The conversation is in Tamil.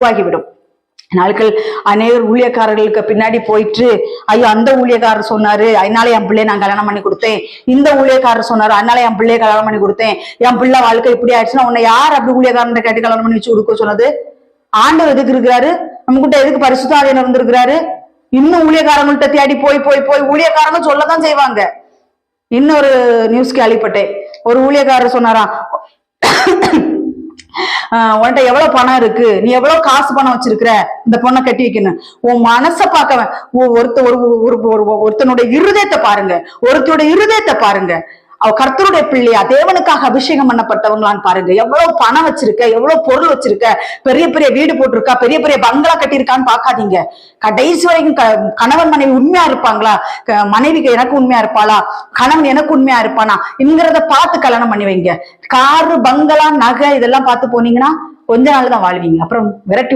உருவாகிவிடும். நாட்கள் அநேகர் ஊழியக்காரர்களுக்கு பின்னாடி போயிட்டு, ஐயோ அந்த ஊழியக்காரர் சொன்னாரு அதனால என் பிள்ளைய நான் கல்யாணம் பண்ணி கொடுத்தேன், இந்த ஊழியக்காரர் சொன்னாரு அதனால என் பிள்ளைய கல்யாணம் பண்ணி கொடுத்தேன், என் பிள்ளை வாழ்க்கை இப்படி ஆயிடுச்சுன்னா உன்னை யார் அப்படி ஊழியக்காரன் கேட்டு கல்யாணம் பண்ணி வச்சு கொடுக்க சொன்னது? ஆண்டவர் எதுக்கு இருக்கிறாரு? நம்மகிட்ட எதுக்கு பரிசுத்த ஆவியானவர் இருந்திருக்கிறாரு? இன்னும் ஊழியக்காரங்கள்ட்ட தேடி போய் போய் போய் ஊழியக்காரங்க சொல்லதான் செய்வாங்க. இன்னொரு நியூஸ் கேள்விப்பட்டேன். ஒரு ஊழியக்காரர் சொன்னாராம், உன்கிட்ட எவ்வளவு பணம் இருக்கு, நீ எவ்வளவு காசு பணம் வச்சிருக்கிற, இந்த பொண்ணை கட்டி வைக்கணும். உன் மனசை பார்க்க ஒருத்தனுடைய இருதயத்தை பாருங்க, ஒருத்தருடைய இருதயத்தை பாருங்க. அவ கர்த்தருடைய பிள்ளையா, தேவனுக்காக அபிஷேகம் பண்ணப்பட்டவங்களான்னு பாருங்க. எவ்வளவு பணம் வச்சிருக்க, எவ்வளவு பொருள் வச்சிருக்க, பெரிய பெரிய வீடு போட்டிருக்கா, பெரிய பெரிய பங்களா கட்டியிருக்கான்னு பாக்காதீங்க. கடைசி வரைக்கும் கணவன் மனைவி உண்மையா இருப்பாங்களா, மனைவிக்கு எனக்கு உண்மையா இருப்பாளா, கணவன் எனக்கு உண்மையா இருப்பானா என்கிறத பார்த்து கல்யாணம் பண்ணி வைங்க. காரு, பங்களா, நகை இதெல்லாம் பார்த்து போனீங்கன்னா கொஞ்ச நாள் தான் வாழ்வீங்க, அப்புறம் விரட்டி